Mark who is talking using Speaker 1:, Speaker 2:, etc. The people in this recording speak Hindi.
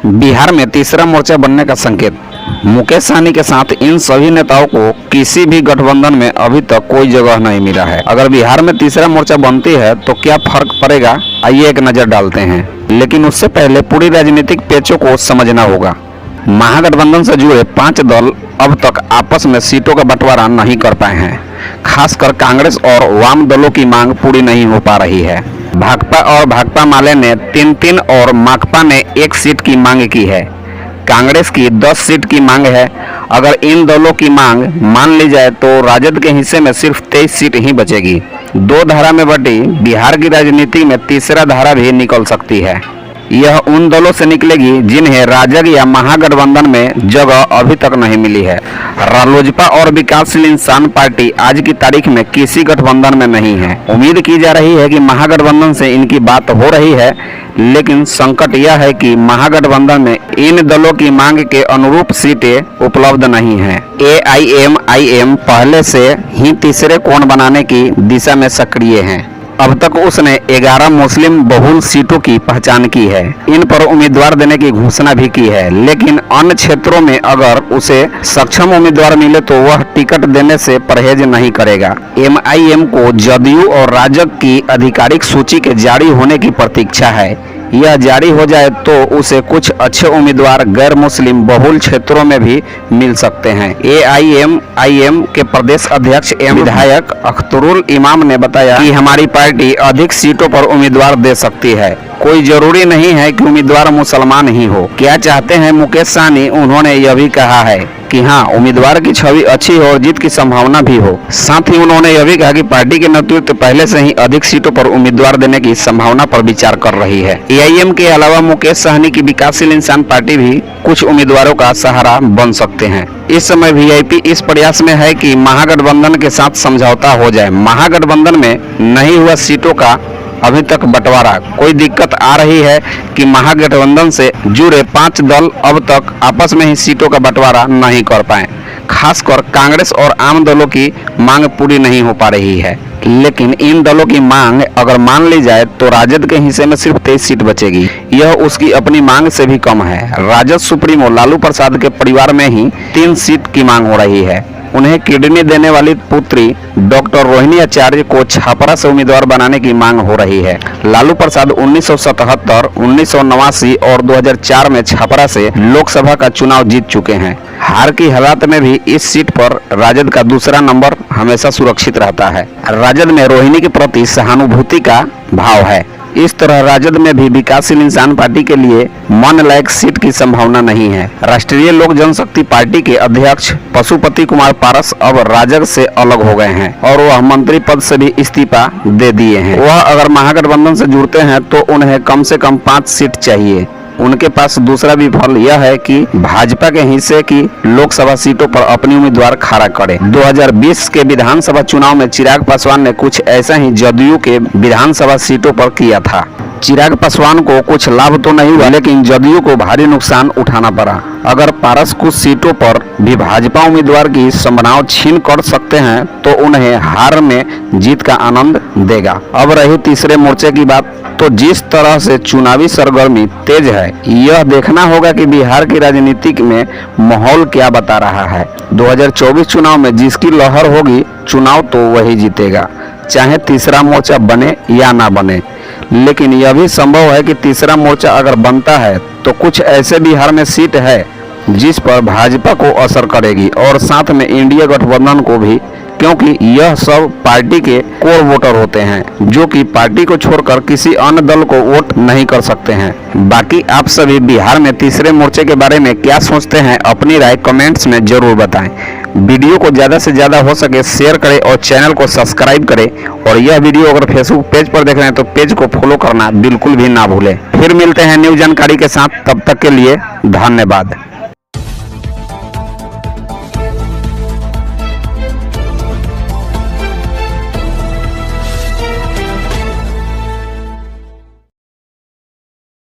Speaker 1: बिहार में तीसरा मोर्चा बनने का संकेत। मुकेश सहनी के साथ इन सभी नेताओं को किसी भी गठबंधन में अभी तक कोई जगह नहीं मिला है। अगर बिहार में तीसरा मोर्चा बनती है तो क्या फर्क पड़ेगा, आइए एक नजर डालते हैं। लेकिन उससे पहले पूरी राजनीतिक पेचों को समझना होगा। महागठबंधन से जुड़े 5 दल अब तक आपस में सीटों का बंटवारा नहीं कर पाए हैं। खासकर कांग्रेस और वाम दलों की मांग पूरी नहीं हो पा रही है। भाकपा और भाकपा माले ने 3-3 और माकपा ने 1 सीट की मांग की है। कांग्रेस की 10 सीट की मांग है। अगर इन दलों की मांग मान ली जाए तो राजद के हिस्से में सिर्फ 23 सीट ही बचेगी। 2 धारा में बटी बिहार की राजनीति में तीसरा धारा भी निकल सकती है। यह उन दलों से निकलेगी जिन्हें राजग या महागठबंधन में जगह अभी तक नहीं मिली है। रालोजपा और विकासशील इंसान पार्टी आज की तारीख में किसी गठबंधन में नहीं है। उम्मीद की जा रही है कि महागठबंधन से इनकी बात हो रही है, लेकिन संकट यह है कि महागठबंधन में इन दलों की मांग के अनुरूप सीटें उपलब्ध नहीं हैं। AIMIM पहले से ही तीसरे कोण बनाने की दिशा में सक्रिय है। अब तक उसने 11 मुस्लिम बहुल सीटों की पहचान की है। इन पर उम्मीदवार देने की घोषणा भी की है, लेकिन अन्य क्षेत्रों में अगर उसे सक्षम उम्मीदवार मिले तो वह टिकट देने से परहेज नहीं करेगा। MIM को जदयू और राजग की आधिकारिक सूची के जारी होने की प्रतीक्षा है। यह जारी हो जाए तो उसे कुछ अच्छे उम्मीदवार गैर मुस्लिम बहुल क्षेत्रों में भी मिल सकते हैं। AIMIM के प्रदेश अध्यक्ष एवं विधायक अख्तरुल इमाम ने बताया कि हमारी पार्टी अधिक सीटों पर उम्मीदवार दे सकती है। कोई जरूरी नहीं है कि उम्मीदवार मुसलमान ही हो। क्या चाहते हैं मुकेश सहनी, उन्होंने यह भी कहा है कि हाँ, उम्मीदवार की छवि अच्छी हो और जीत की संभावना भी हो। साथ ही उन्होंने यह भी कहा कि पार्टी के नेतृत्व पहले से ही अधिक सीटों पर उम्मीदवार देने की संभावना पर विचार कर रही है। AIM के अलावा मुकेश सहनी की विकासशील इंसान पार्टी भी कुछ उम्मीदवारों का सहारा बन सकते हैं। इस समय VIP इस प्रयास में है कि महागठबंधन के साथ समझौता हो जाए। महागठबंधन में नहीं हुआ सीटों का अभी तक बंटवारा। कोई दिक्कत आ रही है कि महागठबंधन से जुड़े 5 दल अब तक आपस में ही सीटों का बंटवारा नहीं कर पाए। खासकर कांग्रेस और आम दलों की मांग पूरी नहीं हो पा रही है। लेकिन इन दलों की मांग अगर मान ली जाए तो राजद के हिस्से में सिर्फ 23 सीट बचेगी। यह उसकी अपनी मांग से भी कम है। राजद सुप्रीमो लालू प्रसाद के परिवार में ही 3 सीट की मांग हो रही है। उन्हें किडनी देने वाली पुत्री डॉक्टर रोहिणी आचार्य को छपरा से उम्मीदवार बनाने की मांग हो रही है। लालू प्रसाद 1977, 1989 और 2004 में छपरा से लोकसभा का चुनाव जीत चुके हैं। हार की हालात में भी इस सीट पर राजद का दूसरा नंबर हमेशा सुरक्षित रहता है। राजद में रोहिणी के प्रति सहानुभूति का भाव है। इस तरह राजद में भी विकासशील इंसान पार्टी के लिए मन लायक सीट की संभावना नहीं है। राष्ट्रीय लोक जनशक्ति पार्टी के अध्यक्ष पशुपति कुमार पारस अब राजद से अलग हो गए हैं और वह मंत्री पद से भी इस्तीफा दे दिए हैं। वह अगर महागठबंधन से जुड़ते हैं तो उन्हें कम से कम 5 सीट चाहिए। उनके पास दूसरा विफल यह है कि भाजपा के हिस्से की लोकसभा सीटों पर अपनी उम्मीदवार खड़ा करे। 2020 के विधानसभा चुनाव में चिराग पासवान ने कुछ ऐसा ही जदयू के विधानसभा सीटों पर किया था। चिराग पासवान को कुछ लाभ तो नहीं हुआ, लेकिन जदयू को भारी नुकसान उठाना पड़ा। अगर पारस कुछ सीटों पर भी भाजपा उम्मीदवार की संभावना छीन कर सकते हैं तो उन्हें हार में जीत का आनंद देगा। अब रही तीसरे मोर्चे की बात, तो जिस तरह से चुनावी सरगर्मी तेज है, यह देखना होगा कि बिहार की राजनीति में माहौल क्या बता रहा है। 2024 चुनाव में जिसकी लहर होगी, चुनाव तो वही जीतेगा, चाहे तीसरा मोर्चा बने या ना बने। लेकिन यह भी संभव है कि तीसरा मोर्चा अगर बनता है तो कुछ ऐसे बिहार में सीट है जिस पर भाजपा को असर करेगी और साथ में इंडिया गठबंधन को भी, क्योंकि यह सब पार्टी के कोर वोटर होते हैं जो कि पार्टी को छोड़कर किसी अन्य दल को वोट नहीं कर सकते हैं। बाकी आप सभी बिहार में तीसरे मोर्चे के बारे में क्या सोचते हैं, अपनी राय कमेंट्स में जरूर बताएं। वीडियो को ज़्यादा से ज़्यादा हो सके शेयर करें और चैनल को सब्सक्राइब करें। और यह वीडियो अगर फेसबुक पेज पर देख रहे हैं तो पेज को फॉलो करना बिल्कुल भी ना भूलें। फिर मिलते हैं न्यू जानकारी के साथ, तब तक के लिए धन्यवाद।